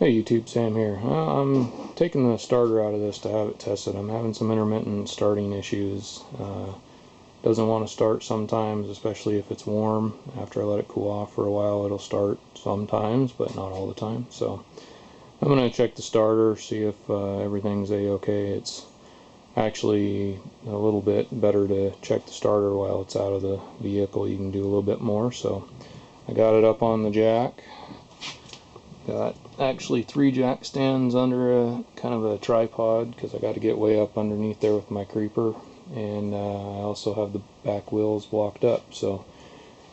Hey YouTube, Sam here. I'm taking the starter out of this to have it tested. I'm having some intermittent starting issues. Doesn't want to start sometimes, especially if it's warm. After I let it cool off for a while, it'll start sometimes, but not all the time. So I'm going to check the starter, see if everything's a-okay. It's actually a little bit better to check the starter while it's out of the vehicle. You can do a little bit more. So I got it up on the jack. Got actually 3 jack stands under a kind of a tripod because I got to get way up underneath there with my creeper, and I also have the back wheels blocked up. So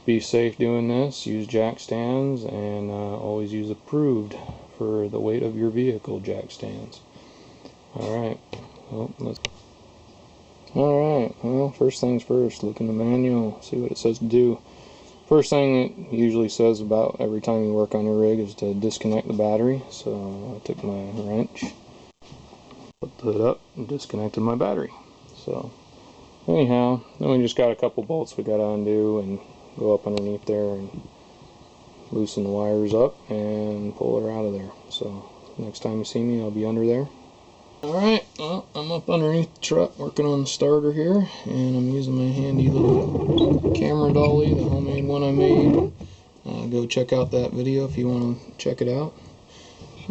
be safe doing this. Use jack stands, and always use approved for the weight of your vehicle jack stands. Alright, well, first things first, look in the manual, see what it says to do. First thing it usually says about every time you work on your rig is to disconnect the battery. So I took my wrench, put the hood up, and disconnected my battery. So anyhow, then we just got a couple bolts we got to undo and go up underneath there and loosen the wires up and pull her out of there. So next time you see me, I'll be under there. Alright, well, I'm up underneath the truck working on the starter here, and I'm using my handy little camera dolly, the homemade one I made. Go check out that video if you want to check it out.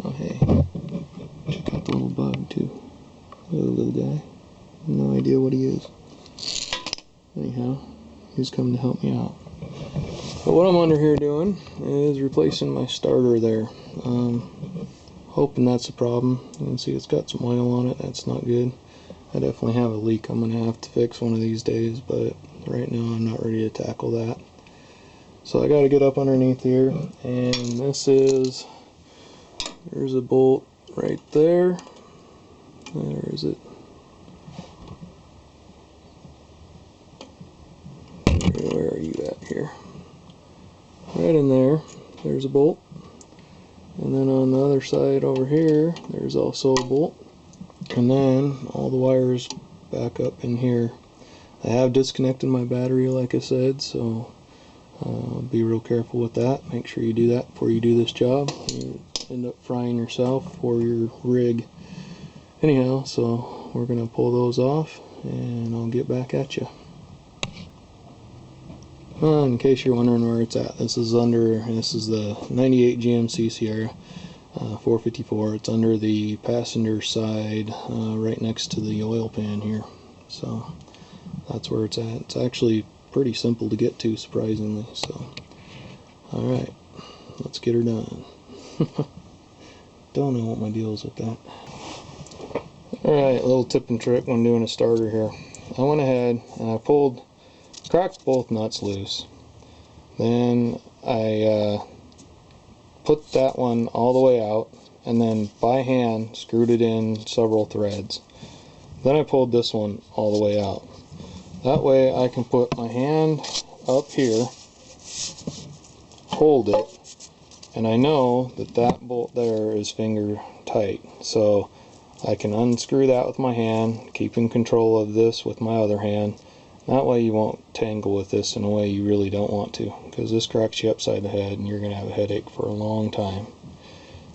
Oh hey, check out the little bug too. Little guy. No idea what he is. Anyhow, he's coming to help me out. But what I'm under here doing is replacing my starter there. Hoping that's the problem. You can see it's got some oil on it. That's not good. I definitely have a leak I'm going to have to fix one of these days, but right now I'm not ready to tackle that. So I got to get up underneath here, and there's a bolt right there. Where is it? Where are you at here? Right in there. There's a bolt. And then on the other side over here, there's also a bolt. And then all the wires back up in here. I have disconnected my battery, like I said, so be real careful with that. Make sure you do that before you do this job. You end up frying yourself or your rig. Anyhow, so we're going to pull those off, and I'll get back at you. In case you're wondering where it's at, this is the 98 GMC Sierra 454. It's under the passenger side, right next to the oil pan here. So that's where it's at. It's actually pretty simple to get to, surprisingly. So, alright, let's get her done. Don't know what my deal is with that. Alright, a little tip and trick when doing a starter here. I went ahead and I cracked both nuts loose. Then I put that one all the way out, and then by hand screwed it in several threads. Then I pulled this one all the way out. That way I can put my hand up here, hold it, and I know that that bolt there is finger tight. So I can unscrew that with my hand, keeping control of this with my other hand. That way you won't tangle with this in a way you really don't want to, because this cracks you upside the head and you're going to have a headache for a long time.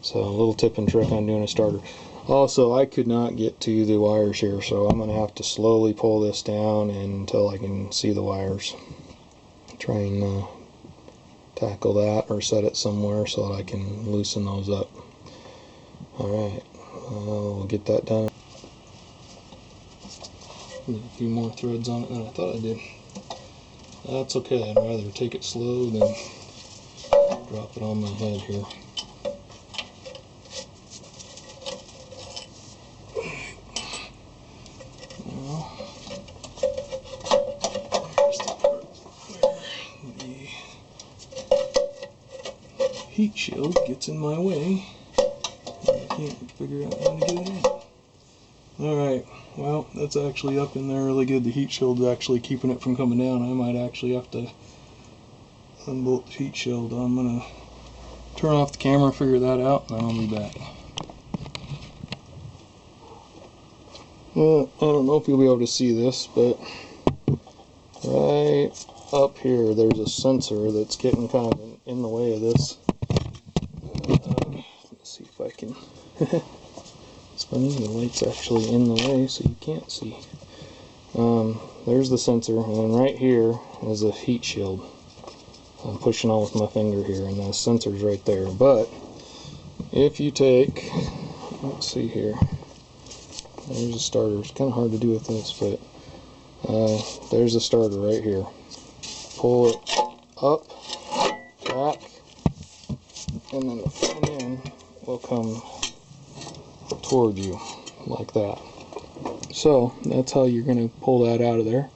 So a little tip and trick on doing a starter. Also, I could not get to the wires here, so I'm going to have to slowly pull this down until I can see the wires. Try and tackle that or set it somewhere so that I can loosen those up. Alright, we'll get that done. There's a few more threads on it than I thought I did. That's okay, I'd rather take it slow than drop it on my head here. Now, here's the part where the heat shield gets in my way, and I can't figure out how to get it in. Alright, well, that's actually up in there really good. The heat shield's actually keeping it from coming down. I might actually have to unbolt the heat shield. I'm going to turn off the camera, figure that out, and then I'll be back. Well, I don't know if you'll be able to see this, but right up here there's a sensor that's getting kind of in the way of this. Let's see if I can. It's funny, the light's actually in the way so you can't see. There's the sensor, and then right here is a heat shield. I'm pushing on with my finger here, and the sensor's right there. But if you take, let's see here, there's a starter. It's kind of hard to do with this, but there's a starter right here. Pull it up, back, and then the front end will come toward you like that. So that's how you're going to pull that out of there.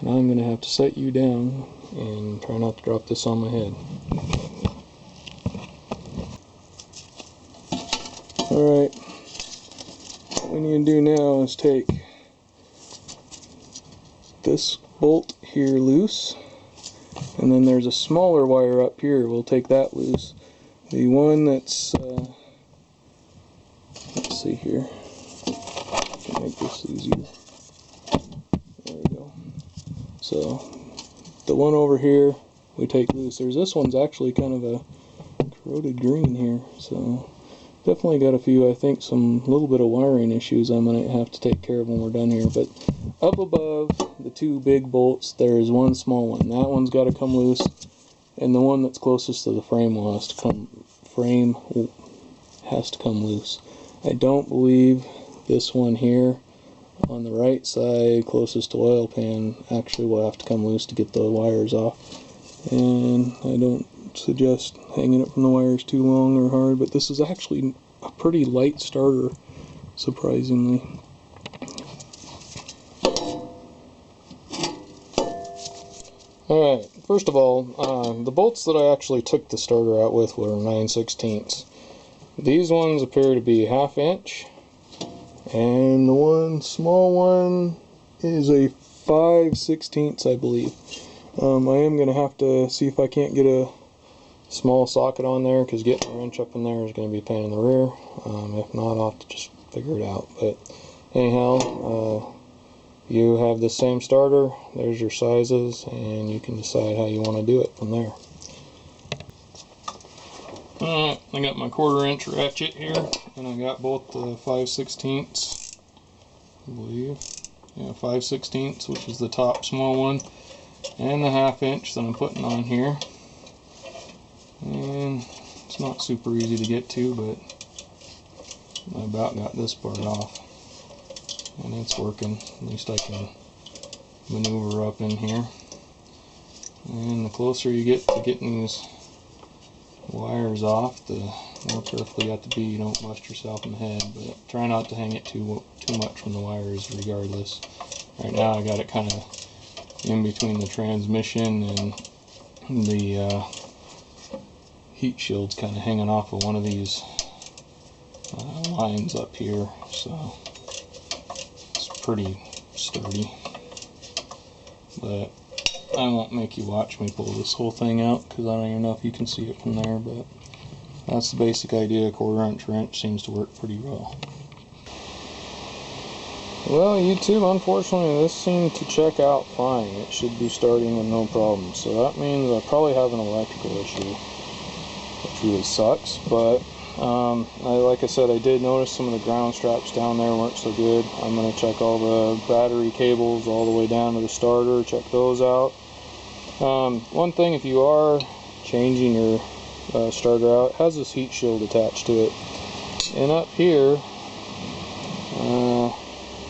And I'm going to have to set you down and try not to drop this on my head. Alright, what we need to do now is take this bolt here loose, and then there's a smaller wire up here. We'll take that loose. The one that's, let's see here, to make this easier. There we go. So the one over here we take loose. There's this one's actually kind of a corroded green here, so definitely got a few, I think, some little bit of wiring issues I might have to take care of when we're done here. But up above the two big bolts, there is one small one. That one's got to come loose, and the one that's closest to the frame has to come loose. I don't believe this one here on the right side, closest to oil pan, actually will have to come loose to get the wires off. And I don't suggest hanging it from the wires too long or hard, but this is actually a pretty light starter, surprisingly. Alright, first of all, the bolts that I actually took the starter out with were 9/16. These ones appear to be 1/2 inch, and the one small one is a 5/16, I believe. I am going to have to see if I can't get a small socket on there, because getting a wrench up in there is going to be a pain in the rear. If not, I'll have to just figure it out. But anyhow, you have the same starter. There's your sizes, and you can decide how you want to do it from there. I got my 1/4 inch ratchet here, and I got both the 5/16, I believe. Yeah, 5/16, which is the top small one, and the 1/2 inch that I'm putting on here. And it's not super easy to get to, but I about got this part off, and it's working. At least I can maneuver up in here. And the closer you get to getting these wires off, the more careful you have to be you don't bust yourself in the head. But try not to hang it too much from the wires regardless. Right now I got it kind of in between the transmission and the heat shield's kind of hanging off of one of these lines up here, so it's pretty sturdy. But I won't make you watch me pull this whole thing out, because I don't even know if you can see it from there, but that's the basic idea. A 1/4 inch wrench seems to work pretty well. Well, YouTube, unfortunately this seemed to check out fine. It should be starting with no problem, so that means I probably have an electrical issue, which really sucks. But like I said, I did notice some of the ground straps down there weren't so good. I'm going to check all the battery cables all the way down to the starter, check those out. One thing, if you are changing your starter out, it has this heat shield attached to it. And up here,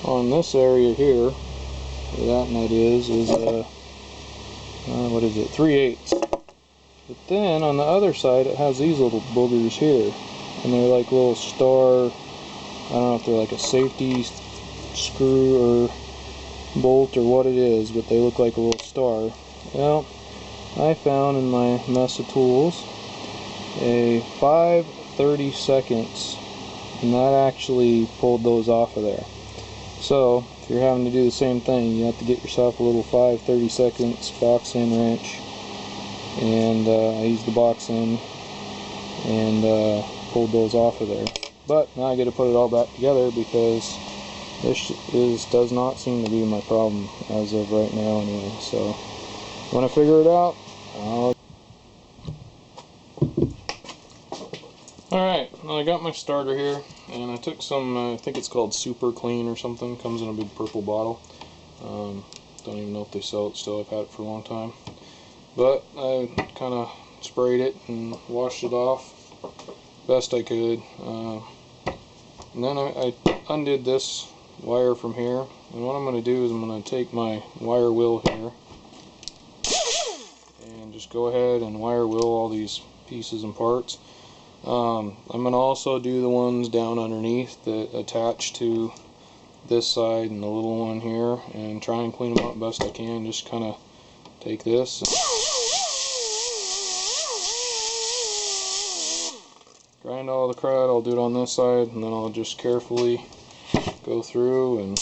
on this area here, where that nut is what is it, 3/8. But then on the other side it has these little boogers here, and they're like little star, I don't know if they're like a safety screw or bolt or what it is, but they look like a little star. Well, I found in my mess of tools a 5/32, and that actually pulled those off of there. So if you're having to do the same thing, you have to get yourself a little 5/32 box end wrench, and I used the box end and pulled those off of there. But now I got to put it all back together, because this does not seem to be my problem as of right now anyway. So when I figure it out, Alright, well, I got my starter here, and I took some, I think it's called Super Clean or something. Comes in a big purple bottle. Don't even know if they sell it still. I've had it for a long time. But I kind of sprayed it and washed it off best I could. And then I undid this wire from here. And what I'm going to do is I'm going to take my wire wheel here and just go ahead and wire wheel all these pieces and parts. I'm going to also do the ones down underneath that attach to this side and the little one here, and try and clean them up best I can. Just kind of take this, grind all the crud. I'll do it on this side, and then I'll just carefully go through and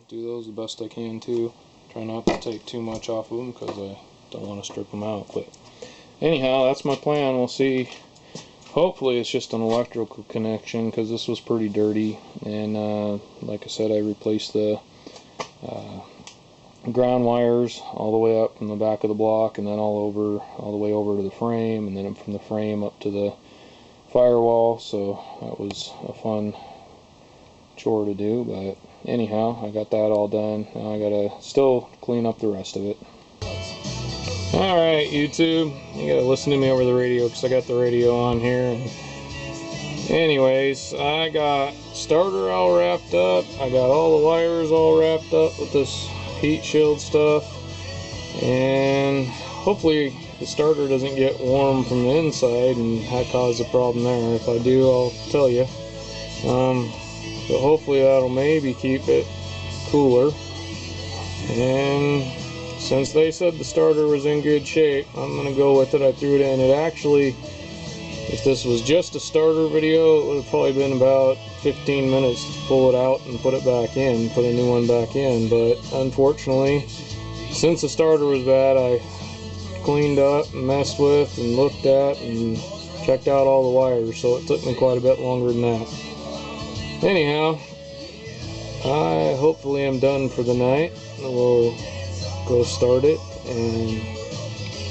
do those the best I can too. Try not to take too much off of them because I don't want to strip them out. But anyhow, that's my plan. We'll see. Hopefully it's just an electrical connection, because this was pretty dirty, and like I said, I replaced the ground wires all the way up from the back of the block, and then all the way over to the frame, and then from the frame up to the firewall. So that was a fun chore to do, but anyhow, I got that all done. Now I gotta still clean up the rest of it. Alright, YouTube, you gotta listen to me over the radio, because I got the radio on here. Anyways, I got starter all wrapped up. I got all the wires all wrapped up with this heat shield stuff, and hopefully the starter doesn't get warm from the inside and that cause a problem there. If I do, I'll tell you. But hopefully that'll maybe keep it cooler. And since they said the starter was in good shape, I'm going to go with it. I threw it in. It actually, if this was just a starter video, it would have probably been about 15 minutes to pull it out and put it back in, put a new one back in. But unfortunately, since the starter was bad, I cleaned up and messed with and looked at and checked out all the wires, so it took me quite a bit longer than that. Anyhow, I hopefully am done for the night. We'll go start it and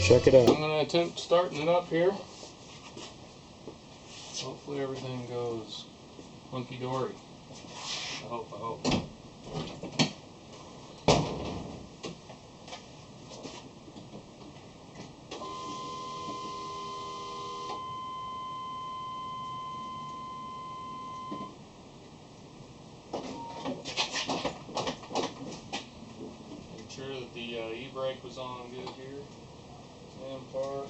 check it out. I'm going to attempt starting it up here. Hopefully everything goes hunky-dory. I hope. Make sure that the e-brake was on good here. Sand part.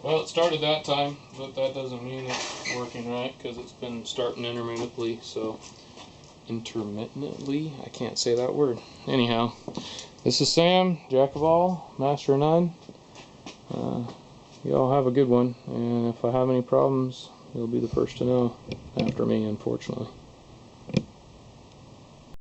Well, it started that time, but that doesn't mean it's working right, because it's been starting intermittently, so intermittently, I can't say that word. Anyhow, this is Sam, Jack of all, Master of none. Y'all have a good one, and if I have any problems, you'll be the first to know after me, unfortunately.